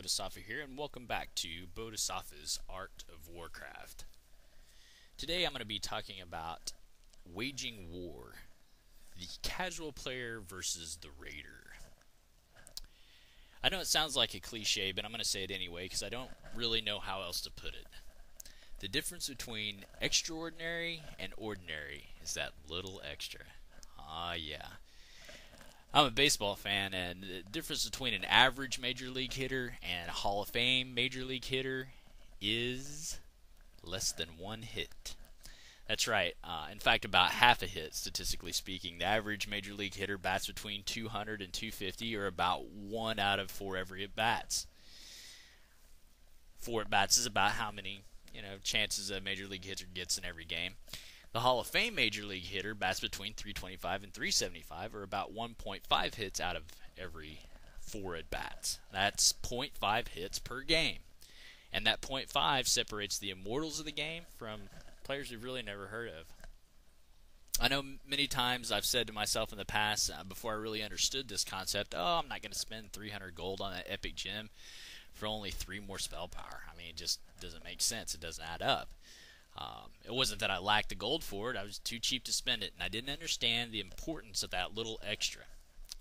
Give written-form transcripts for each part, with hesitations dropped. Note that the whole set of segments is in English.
Bodhisattva here, and welcome back to Bodhisattva's Art of Warcraft. Today I'm going to be talking about waging war, the casual player versus the raider. I know it sounds like a cliche, but I'm going to say it anyway because I don't really know how else to put it. The difference between extraordinary and ordinary is that little extra. Yeah. I'm a baseball fan, and the difference between an average Major League hitter and a Hall of Fame Major League hitter is less than one hit. That's right. In fact, about half a hit, statistically speaking. The average Major League hitter bats between 200 and 250, or about 1 out of 4 every at-bats. 4 at-bats is about how many chances a Major League hitter gets in every game. The Hall of Fame Major League hitter bats between 325 and 375, or about 1.5 hits out of every 4 at-bats. That's 0.5 hits per game. And that 0.5 separates the immortals of the game from players we've really never heard of. I know many times I've said to myself in the past, before I really understood this concept, I'm not going to spend 300 gold on that epic gem for only 3 more spell power. I mean, it just doesn't make sense. It doesn't add up. It wasn't that I lacked the gold for it. I was too cheap to spend it, and I didn't understand the importance of that little extra.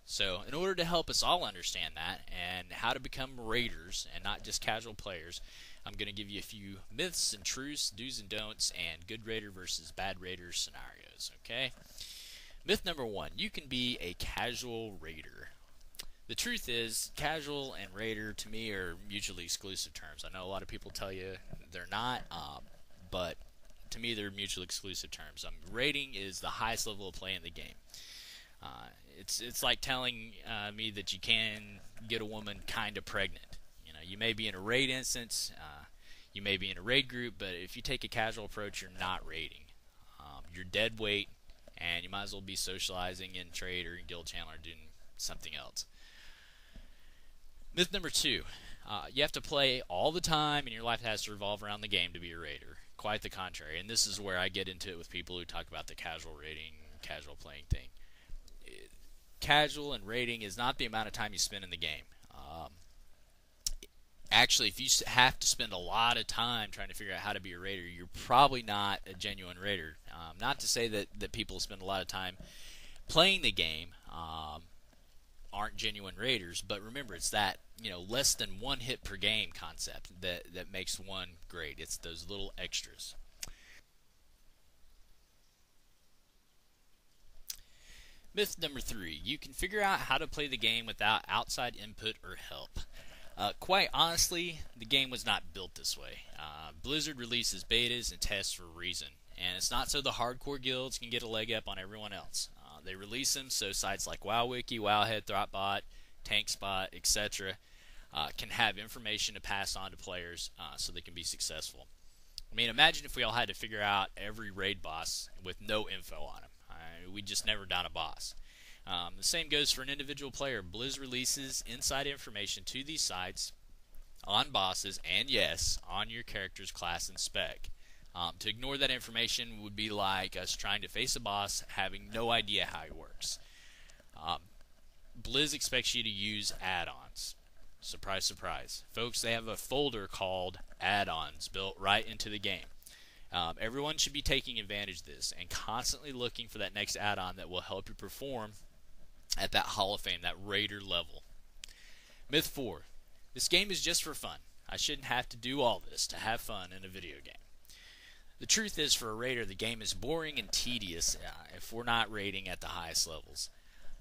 So in order to help us all understand that and how to become raiders and not just casual players, I'm going to give you a few myths and truths, do's and don'ts, and good raider versus bad raider scenarios. Okay? Myth number 1, you can be a casual raider. The truth is, casual and raider to me are mutually exclusive terms. I know a lot of people tell you they're not, but to me they're mutually exclusive terms. Raiding is the highest level of play in the game. It's like telling me that you can get a woman kind of pregnant. You may be in a raid instance, you may be in a raid group, but if you take a casual approach, you're not raiding. You're dead weight, and you might as well be socializing in trade or in guild channel or doing something else. Myth number 2, you have to play all the time, and your life has to revolve around the game to be a raider. Quite the contrary, and this is where I get into it with people who talk about the casual raiding, casual playing thing. Casual and raiding is not the amount of time you spend in the game. Actually, if you have to spend a lot of time trying to figure out how to be a raider, you're probably not a genuine raider. Not to say that people spend a lot of time playing the game aren't genuine raiders, but remember, it's that less than 1 hit per game concept that makes one great. It's those little extras. Myth number 3, you can figure out how to play the game without outside input or help. Quite honestly, the game was not built this way. Blizzard releases betas and tests for a reason, and it's not so the hardcore guilds can get a leg up on everyone else. They release them so sites like WoWWiki, Wowhead, Throtbot, TankSpot, etc. Can have information to pass on to players so they can be successful. I mean, imagine if we all had to figure out every raid boss with no info on him. We'd just never down a boss. The same goes for an individual player. Blizz releases inside information to these sites on bosses and, yes, on your character's class and spec. To ignore that information would be like us trying to face a boss having no idea how he works. Blizz expects you to use add-ons. Surprise, surprise. Folks, they have a folder called add-ons built right into the game. Everyone should be taking advantage of this and constantly looking for that next add-on that will help you perform at that Hall of Fame, that raider level. Myth 4, this game is just for fun. I shouldn't have to do all this to have fun in a video game. The truth is, for a raider, the game is boring and tedious if we're not raiding at the highest levels.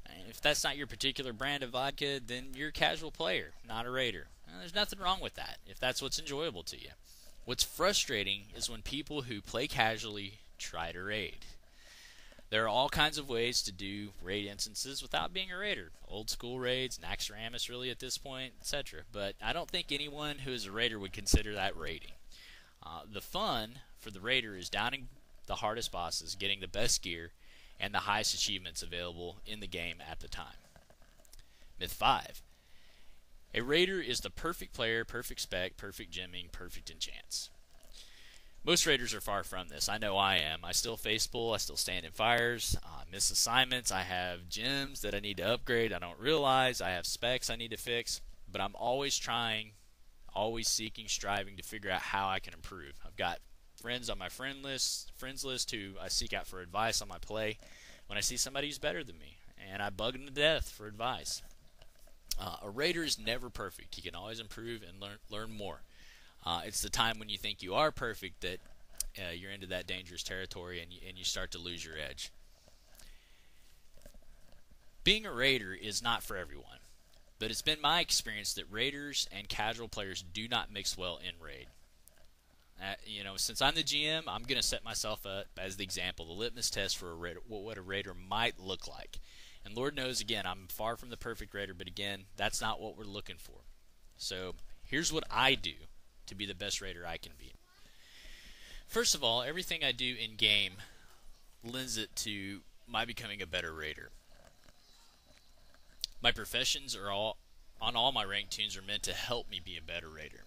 And if that's not your particular brand of vodka, then you're a casual player, not a raider. And there's nothing wrong with that, if that's what's enjoyable to you. What's frustrating is when people who play casually try to raid. There are all kinds of ways to do raid instances without being a raider. Old school raids, Naxxramas really at this point, etc. But I don't think anyone who is a raider would consider that raiding. The fun for the raider is downing the hardest bosses, getting the best gear, and the highest achievements available in the game at the time. Myth 5. A raider is the perfect player, perfect spec, perfect gemming, perfect enchants. Most raiders are far from this. I know I am. I still face pull. I still stand in fires. I miss assignments. I have gems that I need to upgrade. I don't realize. I have specs I need to fix. But I'm always trying always seeking, striving to figure out how I can improve. I've got friends on my friends list who I seek out for advice on my play when I see somebody who's better than me, and I bug them to death for advice. A raider is never perfect. He can always improve and learn more. It's the time when you think you are perfect that you're into that dangerous territory and you start to lose your edge. Being a raider is not for everyone, but it's been my experience that raiders and casual players do not mix well in raid. Since I'm the GM, I'm going to set myself up as the example, the litmus test for a raider, what a raider might look like. And Lord knows, again, I'm far from the perfect raider, but again, that's not what we're looking for. So here's what I do to be the best raider I can be. First of all, everything I do in game lends it to my becoming a better raider. My professions are all my rank tunes are meant to help me be a better raider.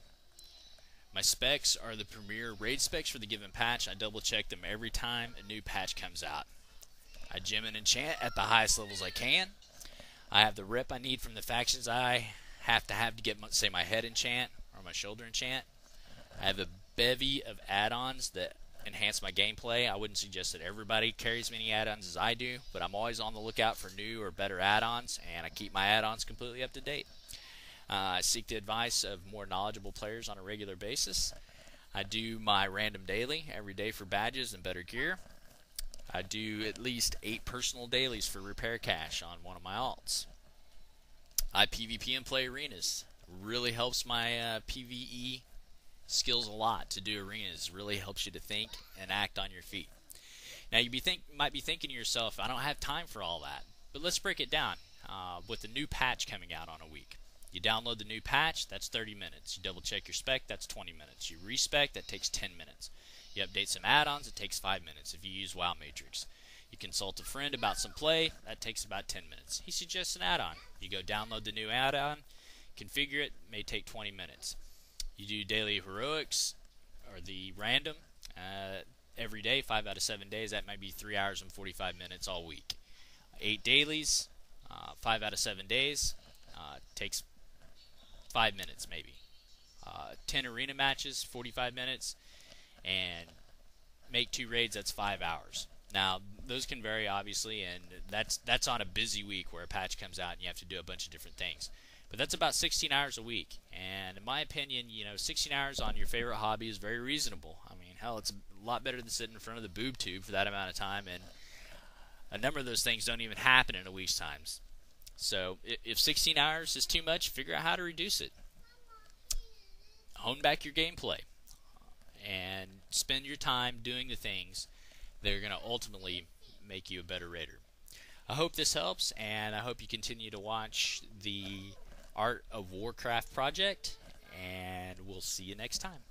My specs are the premier raid specs for the given patch. I double check them every time a new patch comes out. I gem and enchant at the highest levels I can. I have the rep I need from the factions I have to get, say, my head enchant or my shoulder enchant. I have a bevy of add-ons that enhance my gameplay. I wouldn't suggest that everybody carries many add-ons as I do, but I'm always on the lookout for new or better add-ons, and I keep my add-ons completely up to date. I seek the advice of more knowledgeable players on a regular basis. I do my random daily every day for badges and better gear. I do at least 8 personal dailies for repair cash on one of my alts. I PvP and play arenas. Really helps my PvE skills a lot to do arenas. Really helps you to think and act on your feet. Now you might be thinking to yourself, I don't have time for all that. But let's break it down. With the new patch coming out on a week, you download the new patch, that's 30 minutes. You double check your spec, that's 20 minutes. You respec, that takes 10 minutes. You update some add-ons, it takes 5 minutes if you use WoW Matrix. You consult a friend about some play, that takes about 10 minutes. He suggests an add-on. You go download the new add-on, configure it, may take 20 minutes. You do daily heroics, or the random, every day, 5 out of 7 days, that might be 3 hours and 45 minutes all week. 8 dailies, 5 out of 7 days, takes 5 minutes maybe. 10 arena matches, 45 minutes, and make 2 raids, that's 5 hours. Now, those can vary, obviously, and that's on a busy week where a patch comes out and you have to do a bunch of different things. But that's about 16 hours a week, and in my opinion, 16 hours on your favorite hobby is very reasonable. I mean, hell, it's a lot better than sitting in front of the boob tube for that amount of time, and a number of those things don't even happen in a week's time. So, if 16 hours is too much, figure out how to reduce it. Hone back your gameplay, and spend your time doing the things that are going to ultimately make you a better raider. I hope this helps, and I hope you continue to watch the Art of Warcraft project, and we'll see you next time.